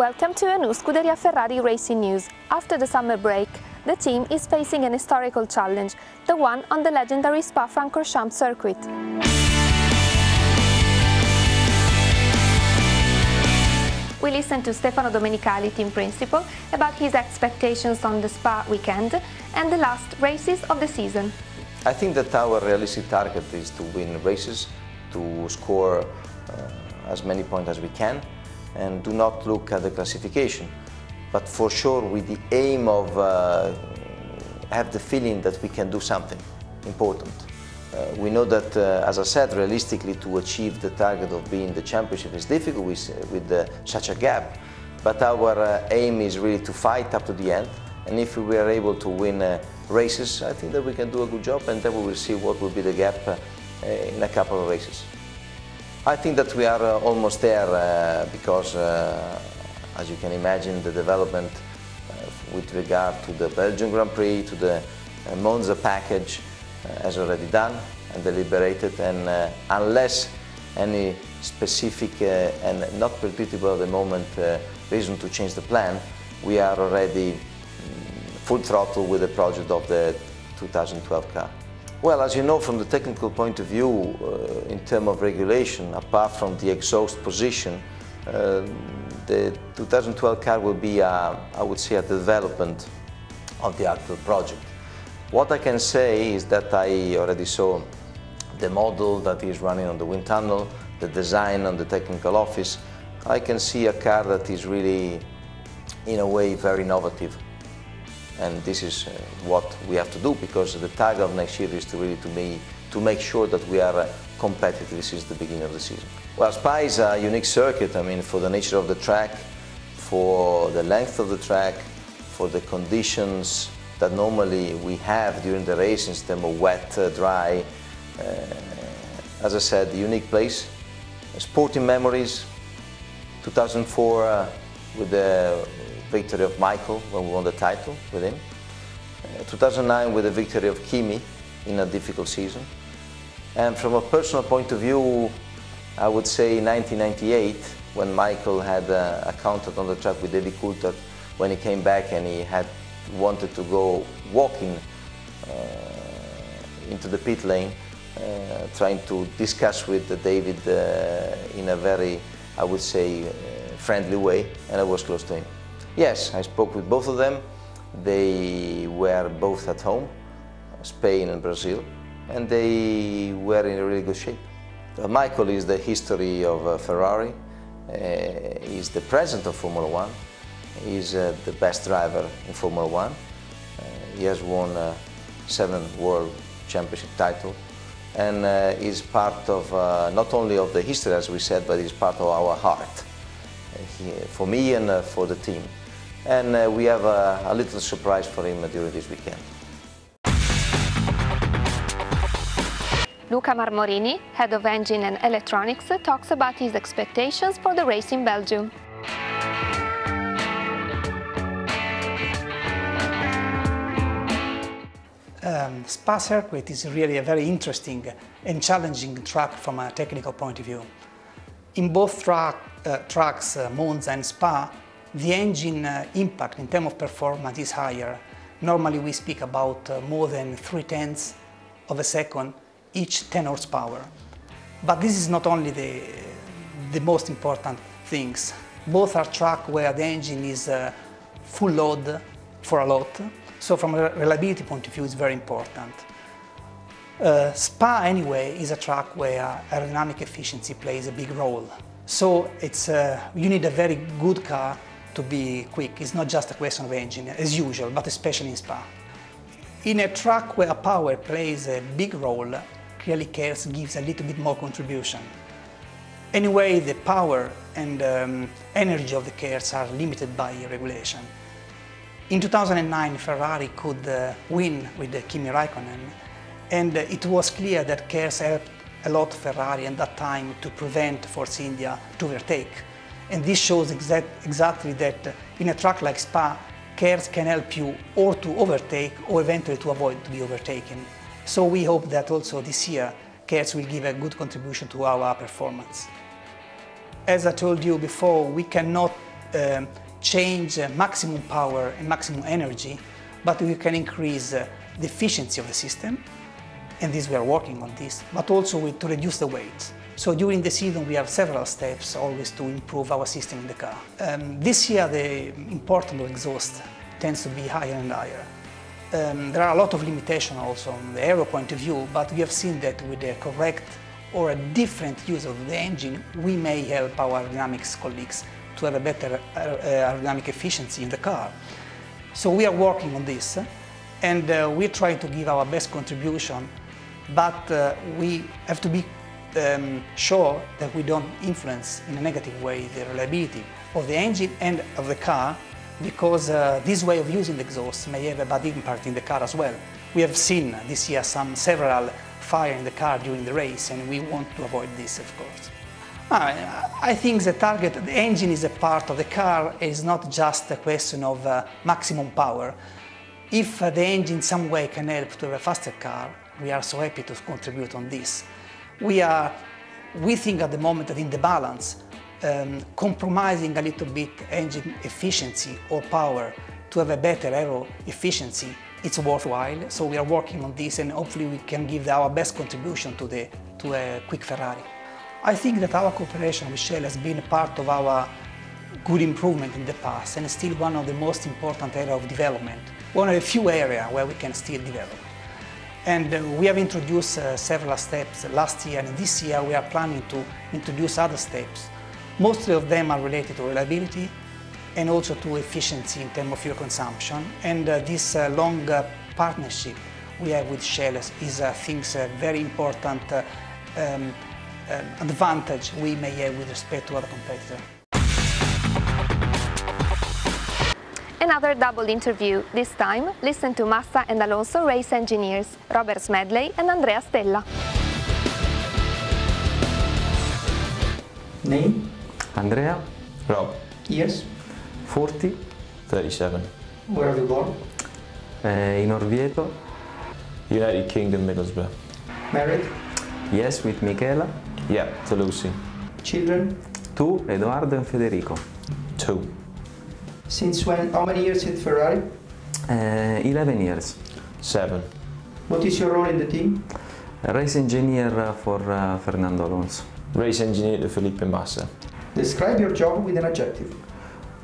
Welcome to a new Scuderia Ferrari racing news. After the summer break, the team is facing an historical challenge, the one on the legendary Spa-Francorchamps circuit. We listened to Stefano Domenicali, team principal, about his expectations on the Spa weekend and the last races of the season. I think that our realistic target is to win races, to score as many points as we can, and do not look at the classification, but for sure with the aim of have the feeling that we can do something important. We know that, as I said, realistically to achieve the target of being the championship is difficult with such a gap, but our aim is really to fight up to the end, and if we are able to win races, I think that we can do a good job, and then we will see what will be the gap in a couple of races. I think that we are almost there because, as you can imagine, the development with regard to the Belgian Grand Prix, to the Monza package has already done and deliberated, and unless any specific and not predictable at the moment reason to change the plan, we are already full throttle with the project of the 2012 car. Well, as you know, from the technical point of view, in terms of regulation, apart from the exhaust position, the 2012 car will be, I would say, a development of the actual project. What I can say is that I already saw the model that is running on the wind tunnel, the design on the technical office. I can see a car that is really, in a way, very innovative. And this is what we have to do, because the target of next year is to make sure that we are competitive since the beginning of the season. Well, Spa is a unique circuit, I mean, for the nature of the track, for the length of the track, for the conditions that normally we have during the race in terms of wet, dry. As I said, unique place. Sporting memories, 2004 with the victory of Michael when we won the title with him. 2009 with the victory of Kimi in a difficult season. And from a personal point of view, I would say 1998 when Michael had a counter on the track with David Coulthard when he came back and he had wanted to go walking into the pit lane, trying to discuss with David in a very, I would say, friendly way, and I was close to him. Yes, I spoke with both of them. They were both at home, Spain and Brazil, and they were in a really good shape. Michael is the history of Ferrari. He's the present of Formula One. He's the best driver in Formula One. He has won 7 World Championship titles, and is part of not only of the history, as we said, but he's part of our heart, for me and for the team. And we have a little surprise for him during this weekend. Luca Marmorini, head of engine and electronics, talks about his expectations for the race in Belgium. Spa circuit is really a very interesting and challenging track from a technical point of view. In both tracks, Monza and Spa, the engine impact in terms of performance is higher. Normally we speak about more than 0.3 of a second each 10 horsepower. But this is not only the most important things. Both are tracks where the engine is full load for a lot. So from a reliability point of view, it's very important. Spa, anyway, is a track where aerodynamic efficiency plays a big role. So you need a very good car to be quick. It's not just a question of engine, as usual, but especially in Spa. In a track where power plays a big role, clearly chaos gives a little bit more contribution. Anyway, the power and energy of the cars are limited by regulation. In 2009, Ferrari could win with Kimi Raikkonen, and it was clear that cars helped a lot Ferrari at that time to prevent Force India to overtake. And this shows exactly that in a track like Spa, cars can help you or to overtake or eventually to avoid to be overtaken. So we hope that also this year, cars will give a good contribution to our performance. As I told you before, we cannot change maximum power and maximum energy, but we can increase the efficiency of the system, and this we are working on this, but also to reduce the weight. So during the season we have several steps always to improve our system in the car. This year the importance of exhaust tends to be higher and higher. There are a lot of limitations also from the aero point of view, but we have seen that with the correct or a different use of the engine, we may help our aerodynamics colleagues to have a better aerodynamic efficiency in the car. So we are working on this, and we're trying to give our best contribution, but we have to be sure that we don't influence in a negative way the reliability of the engine and of the car, because this way of using the exhaust may have a bad impact in the car as well. We have seen this year several fires in the car during the race, and we want to avoid this, of course. I think the engine is a part of the car. It's not just a question of maximum power. If the engine in some way can help to have a faster car, we are so happy to contribute on this. We think at the moment that in the balance, compromising a little bit engine efficiency or power to have a better aero efficiency, it's worthwhile. So we are working on this, and hopefully we can give our best contribution to a quick Ferrari. I think that our cooperation with Shell has been part of our good improvement in the past, and still one of the most important areas of development, one of the few areas where we can still develop. And we have introduced several steps last year, and this year we are planning to introduce other steps. Most of them are related to reliability and also to efficiency in terms of fuel consumption. And this long partnership we have with Shell is, I think, a very important advantage we may have with respect to other competitors. Another double interview. This time, listen to Massa and Alonso race engineers, Robert Smedley and Andrea Stella. Name? Andrea. Rob. Years? 40. 37. Where are you born? In Orvieto. United Kingdom, Middlesbrough. Married? Yes, with Michela. Yeah, to Lucy. Children? 2, Edoardo and Federico. 2. Since when? How many years with Ferrari? 11 years. 7. What is your role in the team? Race engineer for Fernando Alonso. Race engineer to Felipe Massa. Describe your job with an adjective.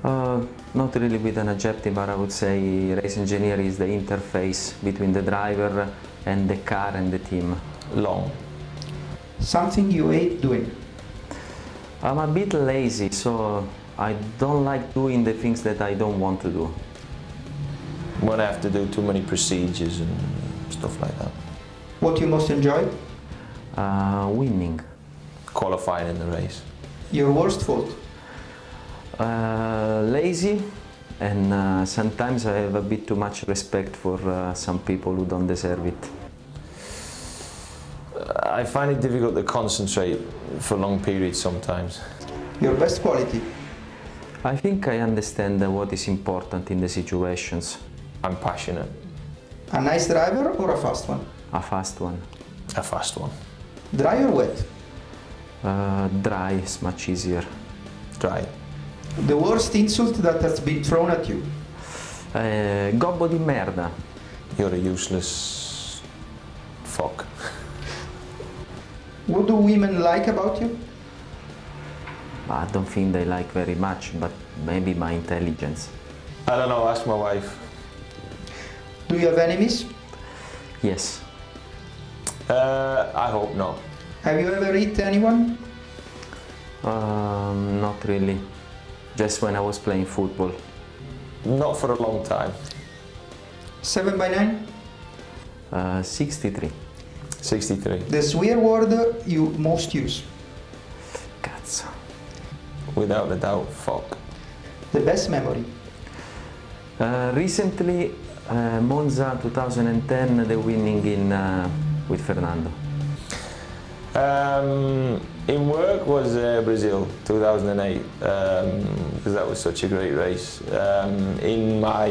Not really with an adjective, but I would say race engineer is the interface between the driver and the car and the team. Long. Something you hate doing. I'm a bit lazy, so I don't like doing the things that I don't want to do. When I have to do too many procedures and stuff like that. What you most enjoy? Winning. Qualifying in the race. Your worst fault? Lazy, and sometimes I have a bit too much respect for some people who don't deserve it. I find it difficult to concentrate for long periods sometimes. Your best quality? I think I understand what is important in the situations. I'm passionate. A nice driver or a fast one? A fast one. A fast one. Dry or wet? Dry is much easier. Dry. The worst insult that has been thrown at you? Gobbo di merda. You're a useless fuck. What do women like about you? I don't think they like very much, but maybe my intelligence. I don't know, ask my wife. Do you have enemies? Yes. I hope not. Have you ever hit anyone? Not really. Just when I was playing football. Not for a long time. 7x9? 63. 63. The swear word you most use? Cazzo. Without a doubt, fuck. The best memory? Recently, Monza 2010, the winning with Fernando. In work was Brazil 2008, because that was such a great race. In my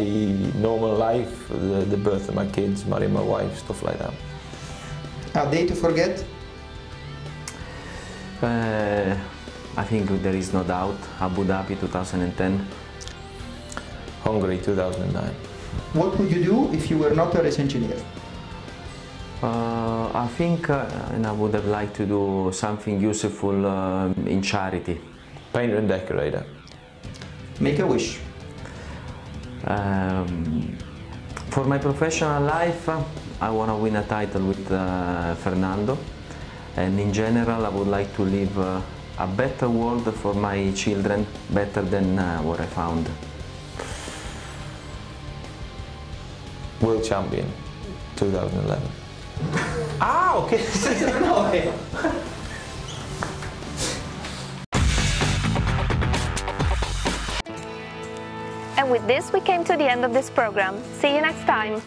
normal life, the birth of my kids, marrying my wife, stuff like that. A day to forget? I I think there is no doubt, Abu Dhabi 2010. Hungary 2009. What would you do if you were not a race engineer? I think and I would have liked to do something useful in charity. Painter and decorator. Make a wish. For my professional life, I want to win a title with Fernando, and in general I would like to leave a better world for my children, better than what I found. World champion 2011. Ah, ok. No, And with this, we came to the end of this program. See you next time.